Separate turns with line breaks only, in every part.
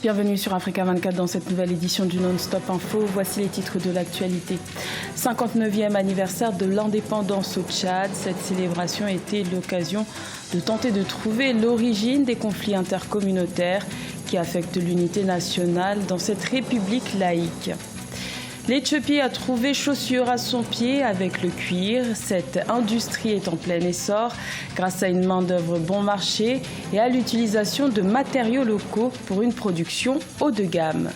Bienvenue sur Africa 24 dans cette nouvelle édition du Non-Stop Info. Voici les titres de l'actualité. 59e anniversaire de l'indépendance au Tchad. Cette célébration était l'occasion de tenter de trouver l'origine des conflits intercommunautaires qui affectent l'unité nationale dans cette république laïque. L'Éthiopie a trouvé chaussure à son pied avec le cuir. Cette industrie est en plein essor grâce à une main-d'œuvre bon marché et à l'utilisation de matériaux locaux pour une production haut de gamme.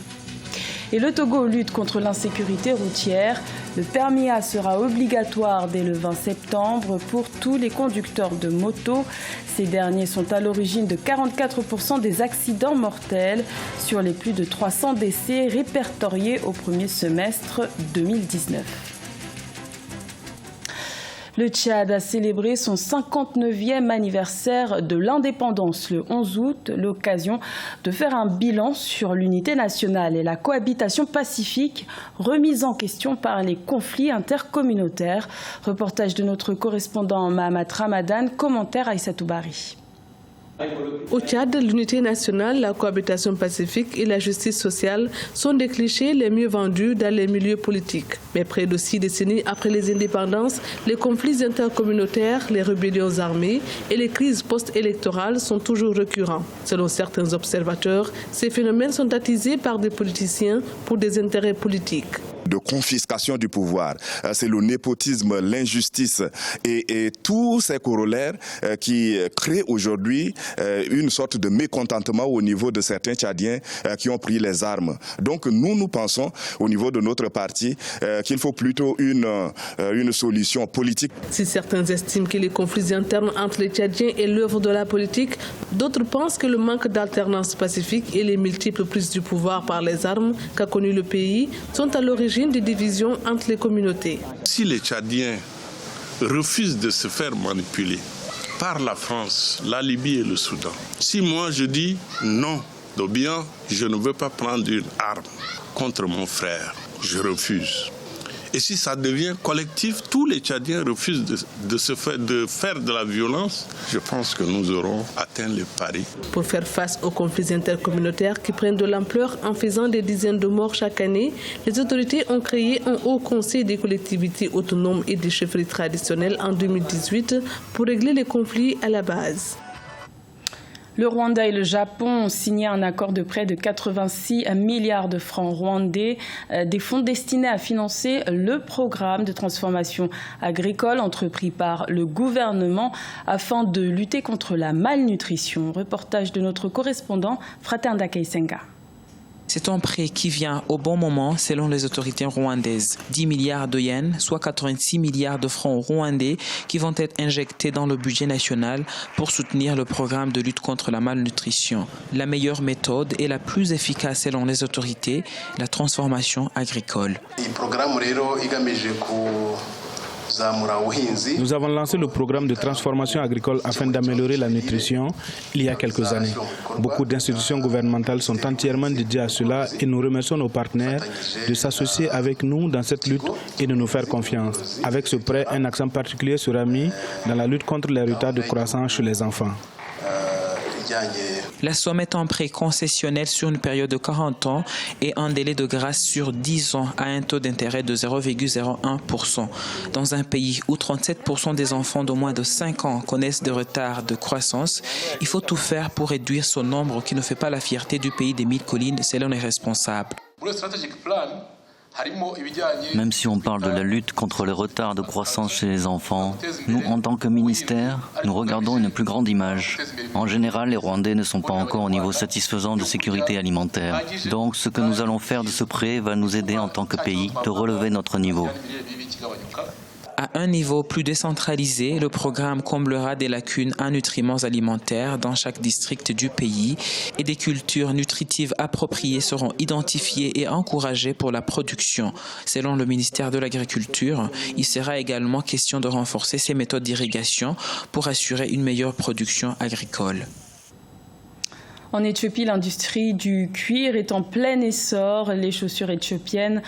Et le Togo lutte contre l'insécurité routière. Le permis A sera obligatoire dès le 20 septembre pour tous les conducteurs de moto. Ces derniers sont à l'origine de 44% des accidents mortels sur les plus de 300 décès répertoriés au premier semestre 2019. Le Tchad a célébré son 59e anniversaire de l'indépendance le 11 août, l'occasion de faire un bilan sur l'unité nationale et la cohabitation pacifique remise en question par les conflits intercommunautaires. Reportage de notre correspondant Mahamat Ramadan, commentaire Aïssatou Bari.
Au Tchad, l'unité nationale, la cohabitation pacifique et la justice sociale sont des clichés les mieux vendus dans les milieux politiques. Mais près de 6 décennies après les indépendances, les conflits intercommunautaires, les rébellions armées et les crises post-électorales sont toujours récurrents. Selon certains observateurs, ces phénomènes sont attisés par des politiciens pour des intérêts politiques.
De confiscation du pouvoir, c'est le népotisme, l'injustice et tous ces corollaires qui créent aujourd'hui une sorte de mécontentement au niveau de certains Tchadiens qui ont pris les armes. Donc nous pensons au niveau de notre parti qu'il faut plutôt une solution politique.
Si certains estiment que les conflits internes entre les Tchadiens est l'œuvre de la politique, d'autres pensent que le manque d'alternance pacifique et les multiples prises du pouvoir par les armes qu'a connu le pays sont à l'origine des divisions entre les communautés.
Si les Tchadiens refusent de se faire manipuler par la France, la Libye et le Soudan, si moi je dis non, ou bien je ne veux pas prendre une arme contre mon frère, je refuse. Et si ça devient collectif, tous les Tchadiens refusent de faire de la violence, je pense que nous aurons atteint le pari.
Pour faire face aux conflits intercommunautaires qui prennent de l'ampleur en faisant des dizaines de morts chaque année, les autorités ont créé un haut conseil des collectivités autonomes et des chefferies traditionnelles en 2018 pour régler les conflits à la base.
Le Rwanda et le Japon ont signé un accord de près de 86 milliards de francs rwandais, des fonds destinés à financer le programme de transformation agricole entrepris par le gouvernement afin de lutter contre la malnutrition. Reportage de notre correspondant Fratenda Keisenga.
C'est un prêt qui vient au bon moment selon les autorités rwandaises. 10 milliards de yens, soit 86 milliards de francs rwandais qui vont être injectés dans le budget national pour soutenir le programme de lutte contre la malnutrition. La meilleure méthode et la plus efficace selon les autorités, la transformation agricole.
Nous avons lancé le programme de transformation agricole afin d'améliorer la nutrition il y a quelques années. Beaucoup d'institutions gouvernementales sont entièrement dédiées à cela et nous remercions nos partenaires de s'associer avec nous dans cette lutte et de nous faire confiance. Avec ce prêt, un accent particulier sera mis dans la lutte contre les retards de croissance chez les enfants.
La somme est un prêt concessionnel sur une période de 40 ans et un délai de grâce sur 10 ans à un taux d'intérêt de 0,01%. Dans un pays où 37% des enfants de moins de 5 ans connaissent des retards de croissance, il faut tout faire pour réduire ce nombre qui ne fait pas la fierté du pays des 1000 collines selon les responsables.
Même si on parle de la lutte contre les retards de croissance chez les enfants, nous, en tant que ministère, nous regardons une plus grande image. En général, les Rwandais ne sont pas encore au niveau satisfaisant de sécurité alimentaire. Donc, ce que nous allons faire de ce prêt va nous aider en tant que pays de relever notre niveau.
À un niveau plus décentralisé, le programme comblera des lacunes en nutriments alimentaires dans chaque district du pays et des cultures nutritives appropriées seront identifiées et encouragées pour la production. Selon le ministère de l'Agriculture, il sera également question de renforcer ces méthodes d'irrigation pour assurer une meilleure production agricole.
En Éthiopie, l'industrie du cuir est en plein essor. Les chaussures éthiopiennes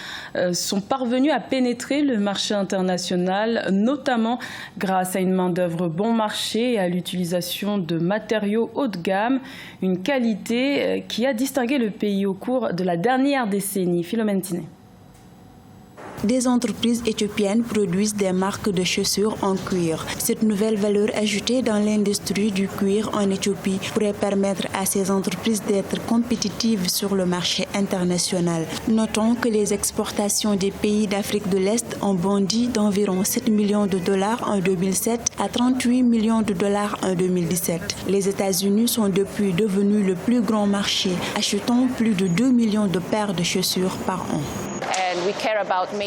sont parvenues à pénétrer le marché international, notamment grâce à une main-d'œuvre bon marché et à l'utilisation de matériaux haut de gamme, une qualité qui a distingué le pays au cours de la dernière décennie. Philomène Tiné.
Des entreprises éthiopiennes produisent des marques de chaussures en cuir. Cette nouvelle valeur ajoutée dans l'industrie du cuir en Éthiopie pourrait permettre à ces entreprises d'être compétitives sur le marché international. Notons que les exportations des pays d'Afrique de l'Est ont bondi d'environ 7 millions de dollars en 2007 à 38 millions de dollars en 2017. Les États-Unis sont depuis devenus le plus grand marché, achetant plus de 2 millions de paires de chaussures par an.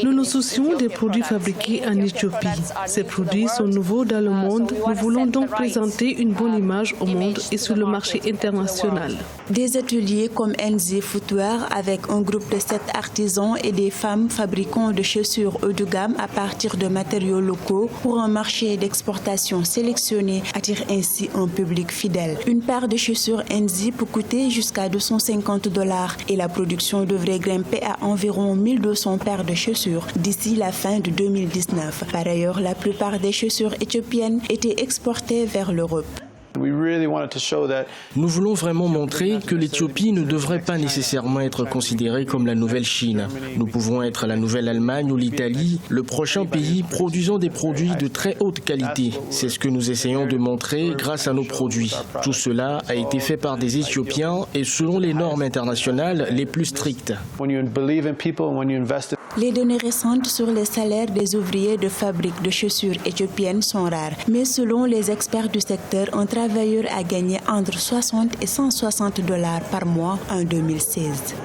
Nous nous soucions des produits fabriqués en Éthiopie. Ces produits sont nouveaux dans le monde. Nous voulons donc présenter une bonne image au monde et sur le marché international.
Des ateliers comme NZ Footwear avec un groupe de 7 artisans et des femmes fabricants de chaussures haut de gamme à partir de matériaux locaux pour un marché d'exportation sélectionné attirent ainsi un public fidèle. Une paire de chaussures NZ peut coûter jusqu'à $250 et la production devrait grimper à environ 1200 paires de chaussures d'ici la fin de 2019. Par ailleurs, la plupart des chaussures éthiopiennes étaient exportées vers l'Europe.
Nous voulons vraiment montrer que l'Éthiopie ne devrait pas nécessairement être considérée comme la nouvelle Chine. Nous pouvons être la nouvelle Allemagne ou l'Italie, le prochain pays produisant des produits de très haute qualité. C'est ce que nous essayons de montrer grâce à nos produits. Tout cela a été fait par des Éthiopiens et selon les normes internationales les plus strictes.
Les données récentes sur les salaires des ouvriers de fabrique de chaussures éthiopiennes sont rares, mais selon les experts du secteur, un travailleur a gagné entre 60 et $160 par mois en 2016.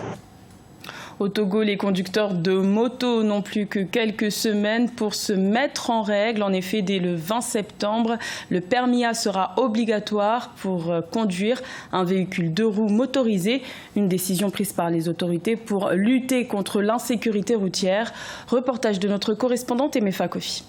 Au Togo, les conducteurs de moto n'ont plus que quelques semaines pour se mettre en règle. En effet, dès le 20 septembre, le permis A sera obligatoire pour conduire un véhicule 2 roues motorisé. Une décision prise par les autorités pour lutter contre l'insécurité routière. Reportage de notre correspondante Emefa Kofi.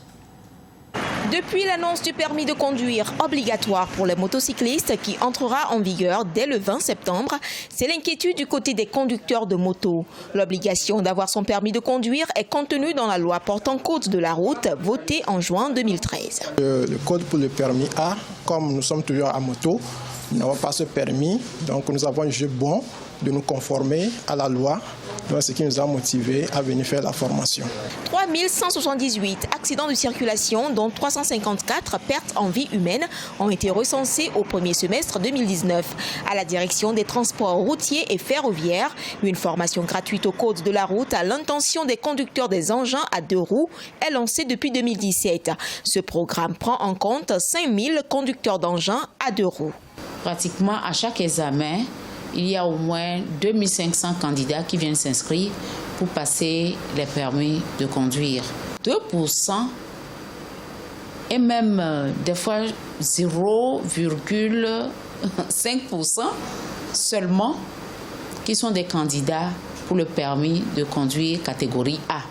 Depuis l'annonce du permis de conduire obligatoire pour les motocyclistes qui entrera en vigueur dès le 20 septembre, c'est l'inquiétude du côté des conducteurs de moto. L'obligation d'avoir son permis de conduire est contenue dans la loi portant code de la route votée en juin 2013.
Le code pour le permis A, comme nous sommes toujours à moto, nous n'avons pas ce permis, donc nous avons jugé bon de nous conformer à la loi, donc ce qui nous a motivés à venir faire la formation.
3178 accidents de circulation, dont 354 pertes en vie humaine, ont été recensés au premier semestre 2019. À la direction des transports routiers et ferroviaires, une formation gratuite au code de la route à l'intention des conducteurs des engins à 2 roues est lancée depuis 2017. Ce programme prend en compte 5000 conducteurs d'engins à 2 roues.
Pratiquement à chaque examen, il y a au moins 2500 candidats qui viennent s'inscrire pour passer les permis de conduire. 2% et même des fois 0,5% seulement qui sont des candidats pour le permis de conduire catégorie A.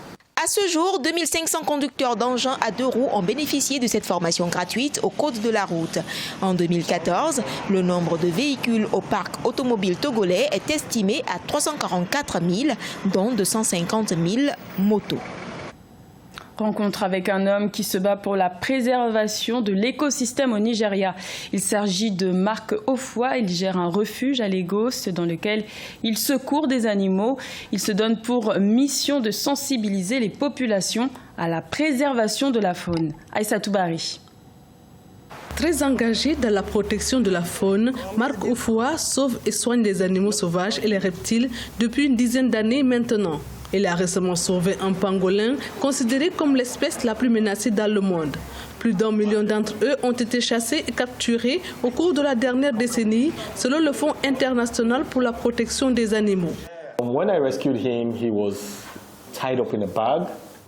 À ce jour, 2500 conducteurs d'engins à 2 roues ont bénéficié de cette formation gratuite au code de la route. En 2014, le nombre de véhicules au parc automobile togolais est estimé à 344 000, dont 250 000 motos.
Rencontre avec un homme qui se bat pour la préservation de l'écosystème au Nigeria. Il s'agit de Marc Ofoa. Il gère un refuge à Lagos dans lequel il secourt des animaux. Il se donne pour mission de sensibiliser les populations à la préservation de la faune. Aïssatou Bari.
Très engagé dans la protection de la faune, Marc Ofoa sauve et soigne des animaux sauvages et les reptiles depuis une dizaine d'années maintenant. Il a récemment sauvé un pangolin, considéré comme l'espèce la plus menacée dans le monde. Plus d'1 million d'entre eux ont été chassés et capturés au cours de la dernière décennie, selon le Fonds international pour la protection des animaux.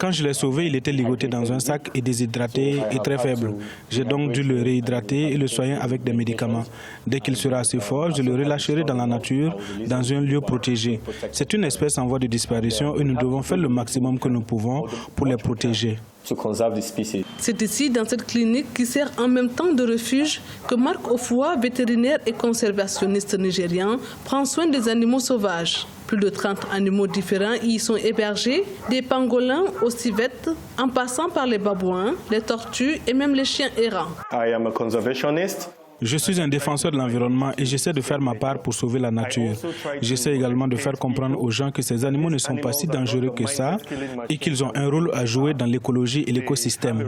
Quand je l'ai sauvé, il était ligoté dans un sac et déshydraté et très faible. J'ai donc dû le réhydrater et le soigner avec des médicaments. Dès qu'il sera assez fort, je le relâcherai dans la nature, dans un lieu protégé. C'est une espèce en voie de disparition et nous devons faire le maximum que nous pouvons pour les protéger.
C'est ici, dans cette clinique qui sert en même temps de refuge, que Marc Ofoua, vétérinaire et conservationniste nigérian, prend soin des animaux sauvages. Plus de 30 animaux différents y sont hébergés, des pangolins aux civettes, en passant par les babouins, les tortues et même les chiens errants.
Je suis un défenseur de l'environnement et j'essaie de faire ma part pour sauver la nature. J'essaie également de faire comprendre aux gens que ces animaux ne sont pas si dangereux que ça et qu'ils ont un rôle à jouer dans l'écologie et l'écosystème.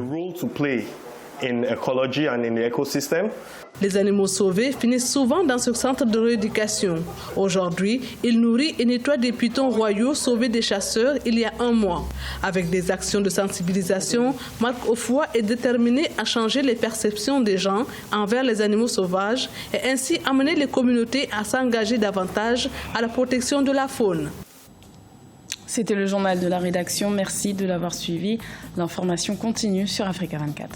Les animaux sauvés finissent souvent dans ce centre de rééducation. Aujourd'hui, il nourrit et nettoie des pitons royaux sauvés des chasseurs il y a un mois. Avec des actions de sensibilisation, Marc Ofoua est déterminé à changer les perceptions des gens envers les animaux sauvages et ainsi amener les communautés à s'engager davantage à la protection de la faune.
C'était le journal de la rédaction. Merci de l'avoir suivi. L'information continue sur Africa 24.